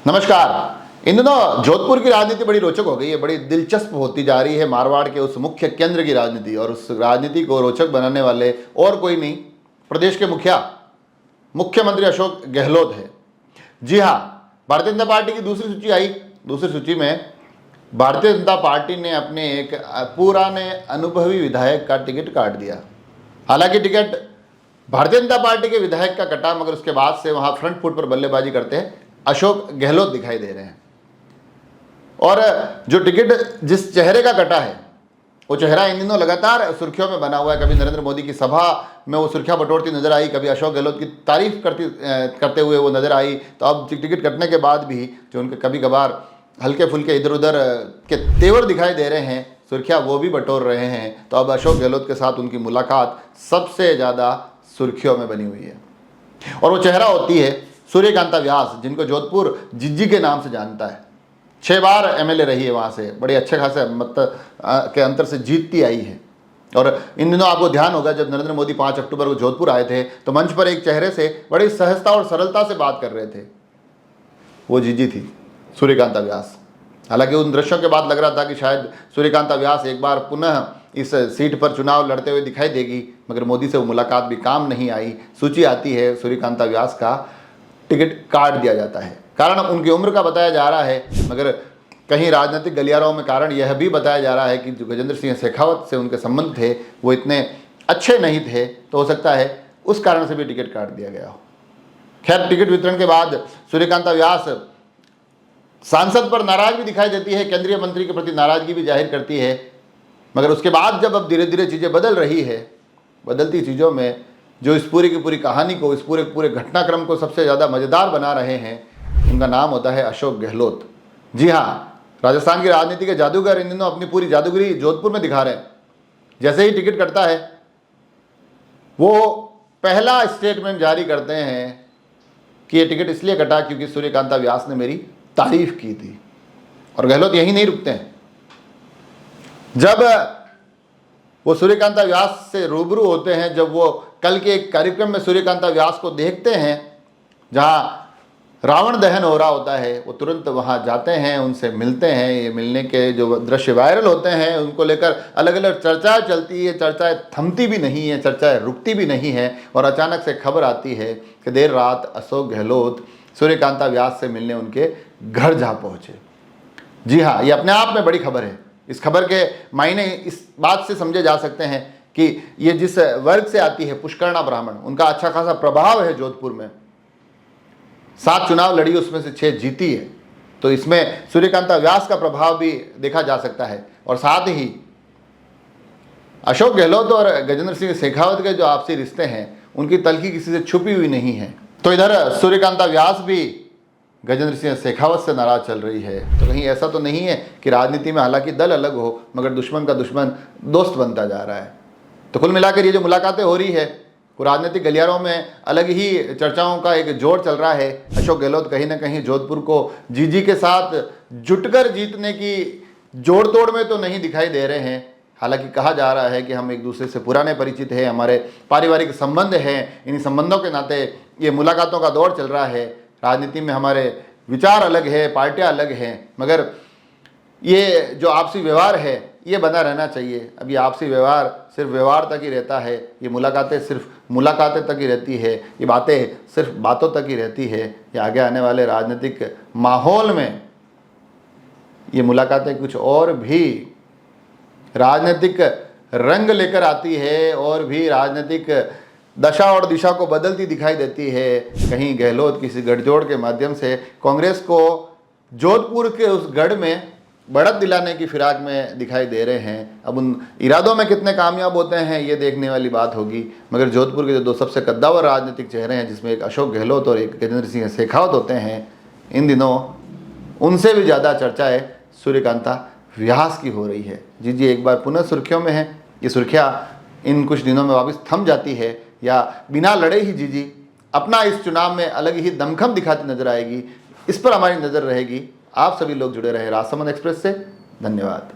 नमस्कार। इन दिनों जोधपुर की राजनीति बड़ी रोचक हो गई है, बड़ी दिलचस्प होती जा रही है। मारवाड़ के उस मुख्य केंद्र की राजनीति, और उस राजनीति को रोचक बनाने वाले और कोई नहीं, प्रदेश के मुख्यमंत्री अशोक गहलोत है। जी हाँ, भारतीय जनता पार्टी की दूसरी सूची आई। दूसरी सूची में भारतीय जनता पार्टी ने अपने एक पुराने अनुभवी विधायक का टिकट काट दिया। हालांकि टिकट भारतीय जनता पार्टी के विधायक का कटा, मगर उसके बाद से वहां फ्रंट फुट पर बल्लेबाजी करते हैं अशोक गहलोत दिखाई दे रहे हैं। और जो टिकट जिस चेहरे का कटा है, वो चेहरा इन दिनों लगातार सुर्खियों में बना हुआ है। कभी नरेंद्र मोदी की सभा में वो सुर्खियां बटोरती नजर आई, कभी अशोक गहलोत की तारीफ करते हुए वो नजर आई। तो अब टिकट कटने के बाद भी जो उनके कभी कभार हल्के फुल्के इधर उधर के तेवर दिखाई दे रहे हैं, सुर्खियां वो भी बटोर रहे हैं। तो अब अशोक गहलोत के साथ उनकी मुलाकात सबसे ज़्यादा सुर्खियों में बनी हुई है। और वो चेहरा होती है सूर्यकांता व्यास, जिनको जोधपुर जिज्जी के नाम से जानता है। 6 बार एमएलए रही है, वहाँ से बड़े अच्छे खासे मत के अंतर से जीतती आई है। और इन दिनों आपको ध्यान होगा, जब नरेंद्र मोदी 5 अक्टूबर को जोधपुर आए थे तो मंच पर एक चेहरे से बड़ी सहजता और सरलता से बात कर रहे थे। वो जिज्जी थी, सूर्यकांता व्यास। हालांकि उन दृश्यों के बाद लग रहा था कि शायद सूर्यकांता व्यास एक बार पुनः इस सीट पर चुनाव लड़ते हुए दिखाई देगी, मगर मोदी से वो मुलाकात भी काम नहीं आई। सूची आती है, सूर्यकांता व्यास का टिकट काट दिया जाता है। कारण उनकी उम्र का बताया जा रहा है, मगर कहीं राजनीतिक गलियारों में कारण यह भी बताया जा रहा है कि जो गजेंद्र सिंह शेखावत से उनके संबंध थे वो इतने अच्छे नहीं थे, तो हो सकता है उस कारण से भी टिकट काट दिया गया हो। खैर, टिकट वितरण के बाद सूर्यकांता व्यास सांसद पर नाराज भी दिखाई देती है, केंद्रीय मंत्री के प्रति नाराजगी भी जाहिर करती है। मगर उसके बाद जब अब धीरे धीरे चीज़ें बदल रही है, बदलती चीज़ों में जो इस पूरी की पूरी कहानी को, इस पूरे घटनाक्रम को सबसे ज़्यादा मज़ेदार बना रहे हैं, उनका नाम होता है अशोक गहलोत। जी हाँ, राजस्थान की राजनीति के जादूगर इन दिनों अपनी पूरी जादूगरी जोधपुर में दिखा रहे हैं। जैसे ही टिकट कटता है, वो पहला स्टेटमेंट जारी करते हैं कि ये टिकट इसलिए कटा क्योंकि सूर्यकांता व्यास ने मेरी तारीफ की थी। और गहलोत यही नहीं रुकते हैं। जब वो सूर्यकांता व्यास से रूबरू होते हैं, जब वो कल के एक कार्यक्रम में सूर्यकांता व्यास को देखते हैं जहां रावण दहन हो रहा होता है, वो तुरंत वहां जाते हैं, उनसे मिलते हैं। ये मिलने के जो दृश्य वायरल होते हैं, उनको लेकर अलग अलग चर्चाएं चलती है। चर्चाएं थमती भी नहीं है, चर्चाएं रुकती भी नहीं है। और अचानक से खबर आती है कि देर रात अशोक गहलोत सूर्यकांता व्यास से मिलने उनके घर जा पहुंचे। जी हाँ, ये अपने आप में बड़ी खबर है। इस खबर के मायने इस बात से समझे जा सकते हैं कि ये जिस वर्ग से आती है, पुष्करणा ब्राह्मण, उनका अच्छा खासा प्रभाव है जोधपुर में। 7 चुनाव लड़ी, उसमें से 6 जीती है। तो इसमें सूर्यकांता व्यास का प्रभाव भी देखा जा सकता है। और साथ ही अशोक गहलोत और गजेंद्र सिंह शेखावत के जो आपसी रिश्ते हैं, उनकी तलखी किसी से छुपी हुई नहीं है। तो इधर सूर्यकांता व्यास भी गजेंद्र सिंह शेखावत से नाराज चल रही है। तो कहीं ऐसा तो नहीं है कि राजनीति में हालांकि दल अलग हो, मगर दुश्मन का दुश्मन दोस्त बनता जा रहा है। तो कुल मिलाकर ये जो मुलाकातें हो रही है, वो राजनीतिक गलियारों में अलग ही चर्चाओं का एक जोर चल रहा है। अशोक गहलोत कहीं ना कहीं जोधपुर को जीजी के साथ जुटकर जीतने की जोड़ तोड़ में तो नहीं दिखाई दे रहे हैं। हालांकि कहा जा रहा है कि हम एक दूसरे से पुराने परिचित हैं, हमारे पारिवारिक संबंध हैं, इन्हीं संबंधों के नाते ये मुलाकातों का दौर चल रहा है। राजनीति में हमारे विचार अलग है, पार्टियां अलग हैं, मगर ये जो आपसी व्यवहार है ये बना रहना चाहिए। अब ये आपसी व्यवहार सिर्फ व्यवहार तक ही रहता है, ये मुलाकातें सिर्फ मुलाकातें तक ही रहती है, ये बातें सिर्फ बातों तक ही रहती है। ये आगे आने वाले राजनीतिक माहौल में ये मुलाकातें कुछ और भी राजनीतिक रंग लेकर आती है, और भी राजनीतिक दशा और दिशा को बदलती दिखाई देती है। कहीं गहलोत किसी गठजोड़ के माध्यम से कांग्रेस को जोधपुर के उस गढ़ में बढ़त दिलाने की फिराक में दिखाई दे रहे हैं। अब उन इरादों में कितने कामयाब होते हैं ये देखने वाली बात होगी। मगर जोधपुर के जो 2 सबसे कद्दावर राजनीतिक चेहरे हैं, जिसमें एक अशोक गहलोत और एक गजेंद्र सिंह शेखावत होते हैं, इन दिनों उनसे भी ज़्यादा चर्चाएं सूर्यकांता व्यास की हो रही है। जी एक बार पुनः सुर्खियों में है। ये सुर्खियाँ इन कुछ दिनों में वापस थम जाती है, या बिना लड़े ही जी अपना इस चुनाव में अलग ही दमखम दिखाती नजर आएगी। इस पर हमारी नज़र रहेगी। आप सभी लोग जुड़े रहे राजसमंद एक्सप्रेस से। धन्यवाद।